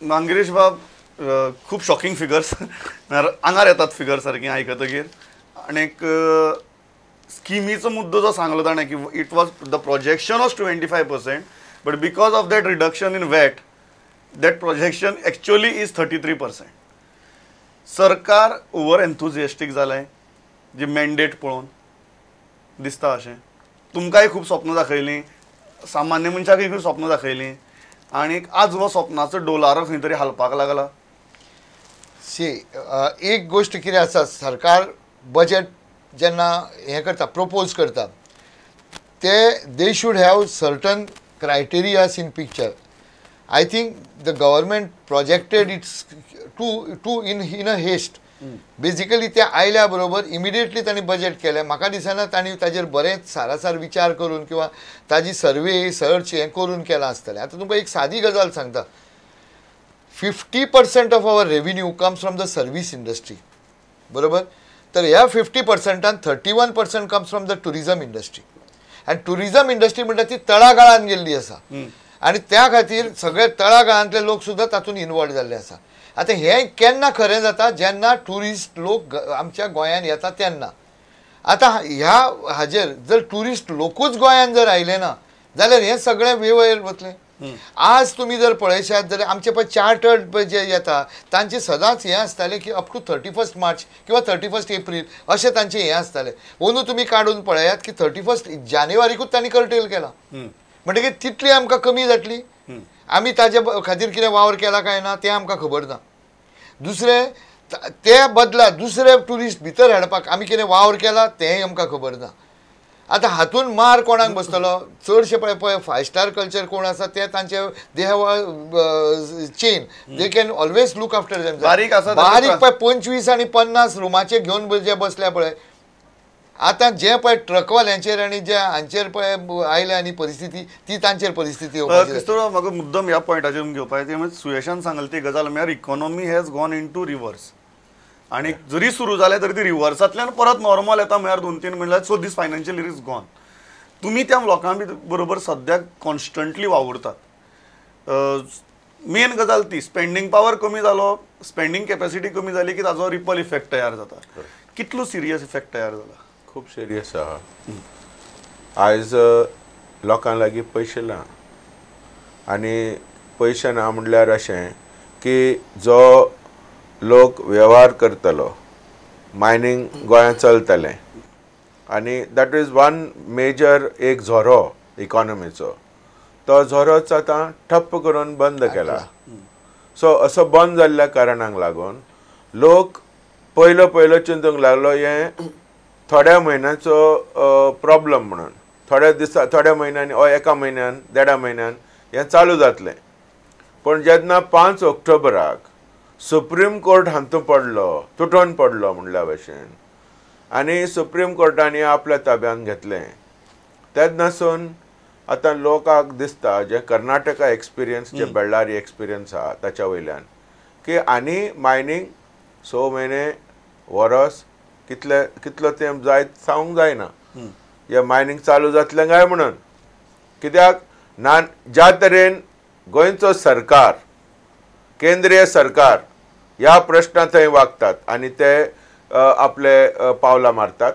नांगरेश बाब खूप shocking figures आंगार येतात फिगर सारखी आयकतकीर आणि स्किमीचो मुद्दो जो सांगलो ताणें की it was the projection was 25% but because of that reduction in watt that projection actually is 33%. सरकार ओवर एन्थुजियास्टीक जालें जी मॅन्डेट पळोवन दिसता अशें. तुमकांय खूब स्वप्न दाखयलीं, सामान्य मनशाकय खूब स्वप्न दाखयलीं आणि आज हो स्वप्नाचो डोलारो खंय तरी हालपाक लागला. एक गोष्ट कितें आसा, सरकार बजेट जेन्ना हें करता प्रपोज करता they should have certain criterias in picture. I think the government projected it's too in a haste. Basically ते आयल्या बरोबर इमिडिएटली तांणी बजेट केलें. म्हाका दिसना तांणी ताजेर बरेंच सारासार विचार करून किंवा ताजी सर्वे सर्च हें करून केलां आसतलें. आतां तुमकां एक सादी गजाल सांगता. 50% of our revenue comes from the service industry, बरोबर. तर ह्या 50%ान 31% comes from the tourism industry. आनी टुरिजम इंडस्ट्री म्हणटा ती तळागाळान गेल्ली आसा आनी त्या खातीर सगळे तळागाळांतले लोक सुद्दां तातूंत इनवॉल्व जाल्ले आसा. आतां हें केन्ना खरें जाता, जेन्ना ट्युरिस्ट लोक आमच्या गोंयांत येता तेन्ना. आतां ह्या हाजेर जर ट्युरिस्ट लोकूच गोंयांत जर आयले ना जाल्यार हें सगळें वेवयर वतलें. आज तुमी जर पळयशात जाल्यार आमचे पळय चार्टर्ड जे येता तांचे सदांच हें आसतालें की अप टू 31 मार्च किंवा 31 एप्रील अशें तांचें हें आसतालें. अंदू तुमी काडून पळयात की 31 जानेवारीकूच तांणी कर्टेल केला. म्हणटकीर तितली आमकां कमी जातली. आमी ताजे खातीर कितें वावर केला काय ना तें आमकां खबर ना. दुसरें ते बदला दुसरे ट्युरिस्ट भितर हाडपाक आमी कितें वावर केला तेंय आमकां खबर ना. आतां हातून मार कोणाक बसतलो? चडशे पळय 5 स्टार कल्चर कोण आसा ते तांचे they have chain, they can always look after them. बारीक पळय 25 आनी 50 रुमाचे घेवन जे बसल्या पळय. आतां जे पळय ट्रकवाल्यांचेर आनी जे हांचेर पळय आयल्या आनी परिस्थिती ती तांचेर परिस्थिती म्हाका मुद्दम ह्या पॉयंटाचेर घेवपाक ते म्हणजे सुयशान सांगले ती गजाल म्हळ्यार economy has gone into reverse. आणि जरी सुरू जालें तरी ती रिवर्सांतल्यान परत नॉर्मल येता म्हळ्यार 2-3 म्हणल्यार so this financial year is gone. तुमी त्या लोकां बरोबर सद्याक कॉन्स्टंटली वावुरतात. मेन गजाल ती स्पेंडींग पावर कमी जालो, स्पेंडींग कॅपॅसिटी कमी जाली की ताजो रिपल इफेक्ट तयार जाता. कितलो सिरियस इफेक्ट तयार जाला? खूब सिरियस आहा. आयज लोकां लागीं पयशे ना आनी पयशे ना म्हणल्यार अशें की जो लोक वेव्हार करतलो, मायनींग गोंयांत चलतलें आनी दॅट इज वन मेजर एक झरो इकॉनॉमीचो. तो झरोच आतां ठप्प करून बंद केला. सो असो बंद जाल्ल्या कारणाक लागून लोक पयलो चिंतूंक लागलो हें थोड्या म्हयन्याचो प्रॉब्लम म्हणून. थोड्या म्हयन्यांनी एका म्हयन्यान 1.5 म्हयन्यान हें चालू जातलें. पण जेन्ना 5 ऑक्टोबराक सुप्रीम कोर्ट हातूंत पडलो, तुटून पडलो म्हणल्या भशेन आनी सुप्रीम कोर्टानी आपल्या ताब्यान घेतलें, तेन्नासून आतां लोकांक दिसता जे कर्नाटका एक्सपिरियन्स जे बेळ्ळारी एक्सपिरियन्स आहा ताच्या वयल्यान की आनी मायनींग 6 म्हयने वर्स कितलो तेंप जायत सांगूंक जायना हे मायनींग चालू जातलें काय म्हणून. कित्याक ना ज्या तरेन गोंयचो सरकार, केंद्रीय सरकार ह्या प्रश्नां थंय वागतात आनी ते आपले पावलां मारतात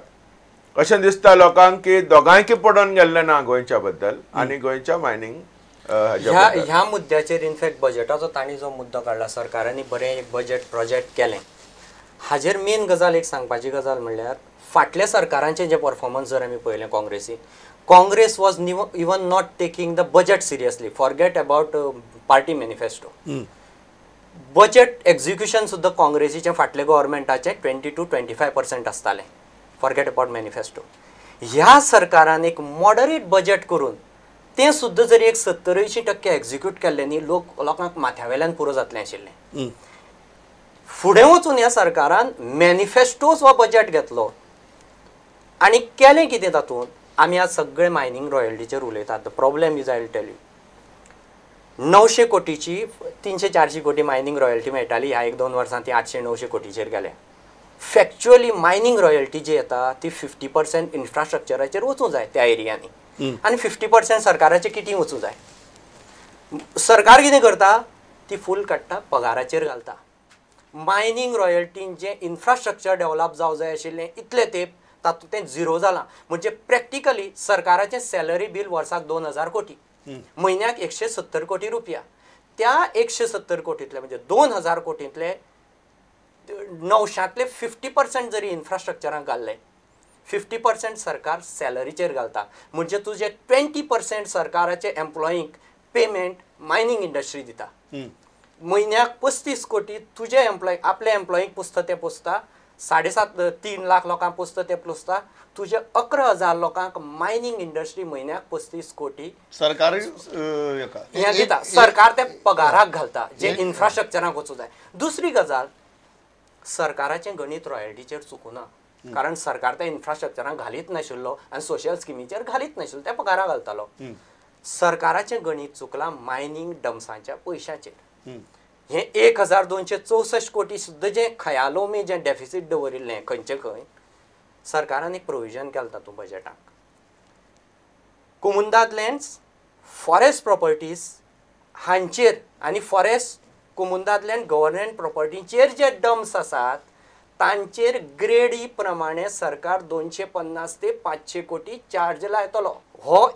अशें दिसता लोकांक की दोगांयकी पडून गेल्लें ना गोंयच्या बद्दल आनी गोंयच्या मायनींग ह्या मुद्द्याचेर इनफॅक्ट बजेटाचो तांणी जो मुद्दो काडला, सरकारांनी बरें एक बजेट प्रोजेक्ट केलें. हाजेर मेन गजाल एक सांगपाची गजाल म्हणल्यार फाटल्या सरकारांचें जें परफॉर्मन्स जर आमी पळयलें Congress was even not taking the budget seriously. Forget about party manifesto. Budget execution सुद्दां काँग्रेसीचें फाटल्या गव्हर्मेंटाचें 20 to 25% आसतालें. Forget about manifesto. ह्या सरकारान एक मॉडरेट बजेट करून तें सुद्दां जरी एक 70-80% एक्झिक्यूट केल्लें न्ही लोकांक माथ्यावेल्यान पुरो जातलें आशिल्लें. फुडें वचून ह्या सरकारान मॅनिफेस्टोज हो बजेट घेतलो आनी केलें कितें तातूंत. आमी आज सगळे मायनींग रॉयल्टीचेर उलयतात. The problem is I will tell you 900 कोटीची 300-400 कोटी मायनींग रॉयल्टी मेळटाली. ह्या 1-2 वर्सां ती 800-900 कोटीचेर गेल्या. फॅक्च्युअली मायनींग रॉयल्टी जी येता ती 50% इन्फ्रास्ट्रक्चराचेर वचूंक जाय त्या एरियांनी आनी 50% सरकाराचे किटींग वचूंक जाय. सरकार कितें करता ती फूल काडटा पगाराचेर घालता. मायनींग रॉयल्टीन जे इन्फ्रास्ट्रक्चर डेव्हलप जावं जाय आशिल्लें इतलें तेंप तातूंत तें झिरो जालां. म्हणजे प्रॅक्टिकली सरकाराचें सॅलरी बिल वर्साक 2000 कोटी, म्हयन्याक 170 कोटी रुपया. त्या 170 कोटींतले म्हणजे 2000 कोटींतले 900तले 50% जरी इन्फ्रास्ट्रक्चराक घाल्ले, 50% सरकार सॅलरीचेर घालता. म्हणजे तुजे 20% सरकाराचे एम्प्लॉईंक पेमेंट मायनींग इंडस्ट्री दिता. म्हयन्याक 35 कोटी तुजे एम्प्लॉय आपल्या एम्प्लॉईंक पुसता ते पुसता, 3.5 लाख लोकांक पुसता ते पुसता. तुजे 11,000 लोकांक मायनींग इंडस्ट्री म्हयन्याक 35 कोटी सरकार हें दिता. सरकार ते पगाराक घालता जे इन्फ्रास्ट्रक्चराक वचूं जाय. दुसरी गजाल, सरकाराचें गणीत रॉयल्टीचेर चुकुना. कारण सरकार त्या इन्फ्रास्ट्रक्चराक घालीत नाशिल्लो आनी सोशल स्किमीचेर घालीत नाशिल्लो, ते पगाराक घालतालो. सरकाराचें गणीत चुकलां मायनींग डम्सांच्या पयशांचेर. हें 1264 कोटी सुद्दां जें खयालोमी जें डेफिसीट दवरिल्लें खंयचे खंय, सरकारान एक प्रोविजन केलें तातूंत बजेटाक. कुमुंदाद लँड्स, फॉरेस्ट प्रॉपर्टीज हांचेर आनी फॉरेस्ट कुमुंदाद लँड गव्हर्नमेंट प्रॉपर्टीचेर जे डम्स आसात तांचेर ग्रेडी प्रमाणे सरकार 250 ते 500 कोटी चार्ज लायतलो.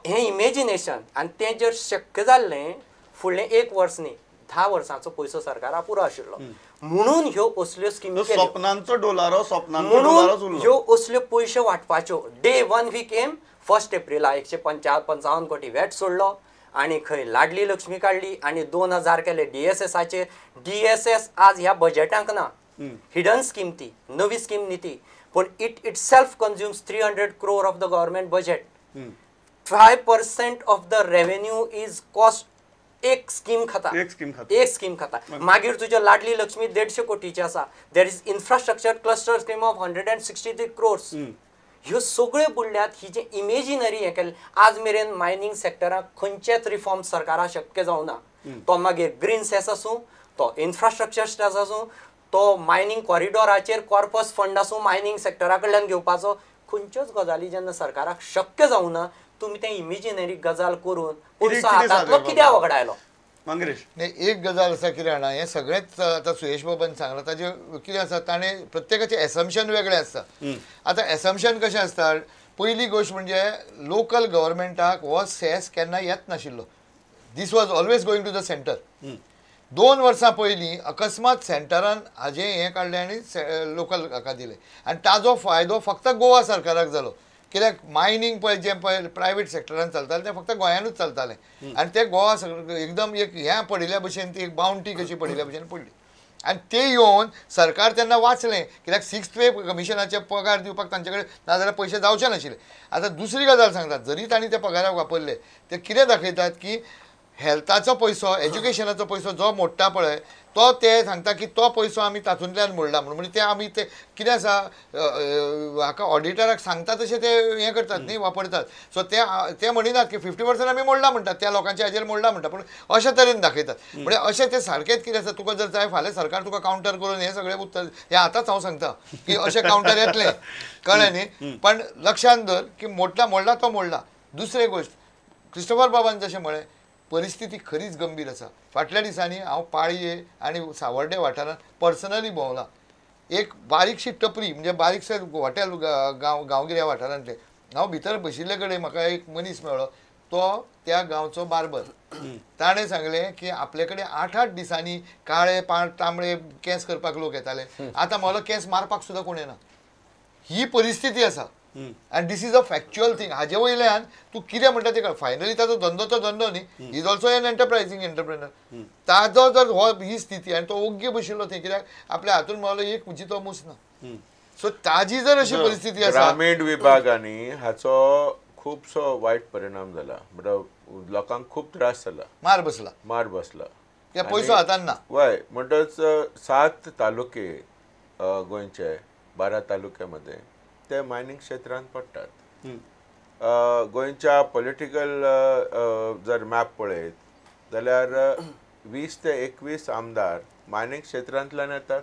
हें इमेजिनेशन आनी तें जर शक्य जाल्लें फुडलें 1 वर्स न्ही, 10 वर्सांचो पयसो सरकारा पुरो आशिल्लो. म्हणून ह्यो असल्यो स्किमी स्वप्नांचो डोलारो म्हणून ह्यो असल्यो पयशे वांटपाच्यो. डे 1 वी केम 1 एप्रिला 155 कोटी वॅट सोडलो आनी खंय लाडली लक्ष्मी काडली आनी 2000 केले DSSाचेर. DSS आज ह्या बजेटांक ना, हिडन स्कीम ती, नवी स्कीम न्ही ती, पण itself consumes 300 crore of the government budget. 5% of the revenue is cost. एक स्कीम खाता. मागीर तुज्यो लाडली लक्ष्मी 150 कोटीची आसा. There is infrastructure cluster scheme of 163 crores. ह्यो सगळ्यो बुडल्यात. ही जे इमेजिनरी हें केलें, आज मेरेन मायनींग सॅक्टराक खंयचेच रिफॉर्म सरकाराक शक्य जावं ना. तो मागीर ग्रीन सेस आसूं, तो इन्फ्रास्ट्रक्चर स्टेस आसूं, तो मायनींग कॉरिडॉराचेर कॉर्पस फंड आसूं मायनींग सॅक्टरा कडल्यान घेवपाचो, खंयच्योच गजाली जेन्ना सरकाराक शक्य जावं ना, तुमी तें इमेजिनरी गजाल करून पयसो हातांतलो कित्याक वगडायलो? एक गजाल आसा कितें जाणा, हें सगळेंच आतां सुयेश बाबान सांगलां ताजें कितें आसा, ताणें प्रत्येकाचें एसम्पशन वेगळें आसता. आतां एसम्पशन कशें आसता, पयली गोश्ट म्हणजे लोकल गव्हर्मेंटाक हो सेस केन्ना येत नाशिल्लो. This was always going to the centre. 2 वर्सां पयलीं अकस्मात सेंटरान हाजें हें काडलें आनी लोकल हाका दिलें आनी ताजो फायदो फक्त गोवा सरकाराक जालो. कित्याक मायनींग पळय जें पळय प्रायवेट सेक्टरान चलतालें तें फक्त गोंयानूच चलतालें आनी तें गोवा एकदम एक हें पडिल्ल्या भशेन ती एक बावंटी कशी पडिल्ल्या भशेन पडली. आनी ते येवन सरकार तेन्ना वाचलें, कित्याक 6th पे कमिशनाचे पगार दिवपाक तांचे कडेन नाजाल्यार पयशे जावचे नाशिल्ले. आतां दुसरी गजाल सांगतात, जरी तांणी ते पगाराक वापरले, ते कितें दाखयतात की हेल्थाचो पयसो, एज्युकेशनाचो पयसो जो मोडटा पळय, तो ते सांगता की तो पयसो आमी तातूंतल्यान मोडला म्हणून. म्हणजे ते आमी ते कितें आसा, हाका ऑडिटराक सांगता तशें ते हें करतात न्ही, वापरतात. सो ते म्हणिनात की 50% आमी मोडला म्हणटात, त्या लोकांच्या हाजेर मोडला म्हणटा, पूण अशे तरेन दाखयतात. म्हणजे अशें ते सारकेंच कितें आसा, तुका जर जाय फाल्यां सरकार तुका कावंटर करून हें सगळें उत्तर, हें आतांच हांव सांगता की अशें कावंटर येतलें, कळ्ळें न्ही. पण लक्षांत दर की मोडला तो मोडला. दुसरी गोश्ट, क्रिस्टोफर बाबान जशें म्हळें, परिस्थिती खरीच गंभीर आसा. फाटल्या दिसांनी हांव पाळये आनी सावर्डे वाठारांत पर्सनली भोंवलां. एक बारीकशी टपरी म्हणजे बारीकशें हॉटेल गांवगिऱ्या वाठारांतलें. हांव भितर बशिल्ले कडेन म्हाका एक मनीस मेळ्ळो, तो त्या गांवचो बार्बर. ताणें सांगलें की आपले कडेन 8-8 दिसांनी काळे तांबडे केंस करपाक लोक येताले, आतां मोलो केंस मारपाक सुद्दां कोण येना. ही परिस्थिती आसा. And this is a factual thing. हाजे वयल्यान तूं कितें म्हणटा ते फायनली ताजो धंदो तो धंदो न्ही, इज ऑल्सो एन एंटरप्रायझींग एंटरप्रेनर. ताजो जर हो ही स्थिती आनी तो ओग्गी बशिल्लो थंय, कित्याक आपल्या हातून मेळलो एक जितो मूस ना. सो ताजी जर अशी परिस्थिती आसा, ग्रामीण विभागांनी हाचो खुबसो वायट परिणाम जाला. म्हणजे लोकांक खूब त्रास जाला, मार बसला, पयसो हातान ना. वय म्हणटच 7 तालुके गोंयचे 12 तालुक्यामध्ये ते मायनींग क्षेत्रांत पडटात. गोंयच्या पॉलिटिकल जर मॅप पळयत जाल्यार 20 ते 21 आमदार मायनींग क्षेत्रांतल्यान येतात.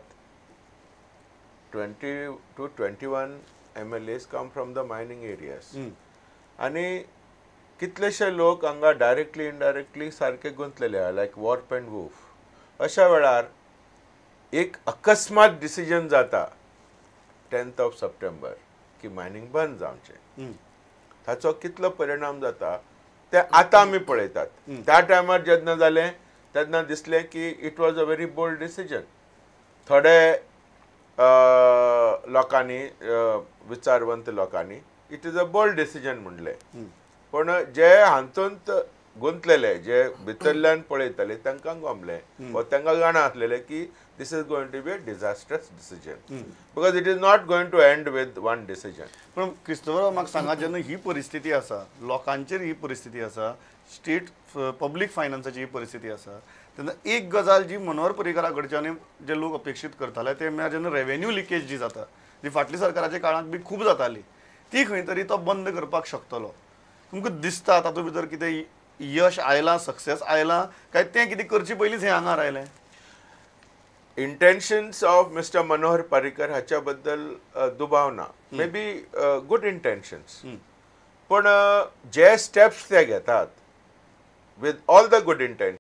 20 to 21 MLAs come from the mining areas. आनी कितलेशे लोक हांगा डायरेक्टली इनडायरेक्टली सारके गुंतलेले आहा, लायक वॉर्प अँड वूफ. अशा वेळार एक अकस्मात डिसिजन जाता 10th सप्टेंबर की मायनिंग बंद जावचें. ताचो कितलो परिणाम जाता ते आतां आमी पळयतात. त्या टायमार जेन्ना जालें तेन्ना दिसलें की it was a very bold decision. थोडे लोकांनी विचारवंत लोकांनी it is a bold decision म्हणलें. पण जे हातूंत गुंतलेले जे भितरल्यान पळयताले तांकां गमलें वा तांकां जाणा आसलेलें की this is going to be a disastrous decision because it is not going to end with one decision. पण क्रिस्तोफर म्हाका सांगा, जेन्ना ही परिस्थिती आसा, लोकांचेर ही परिस्थिती आसा, स्टेट पब्लीक फायनान्साची ही परिस्थिती आसा, तेन्ना एक गजाल जी मनोहर पर्रीकरा कडच्यान जे लोक अपेक्षीत करताले ते म्हळ्यार जेन्ना रेव्हेन्यू लिकेज जी जाता, जी फाटल्या सरकाराच्या काळांत बी खूब जाताली, ती खंय तरी तो बंद करपाक शकतलो. तुमकां दिसता तातूंत भितर कितें यश आयलां, सक्सेस आयलां, काय तें कितें करचे पयलींच हें आंगार आयलें? Intentions of mister Manohar Parrikar हाच्या बद्दल दुबाव ना. मे बी गुड इंटेन्शन्स, पण जे स्टेप्स ते घेतात with all the good intention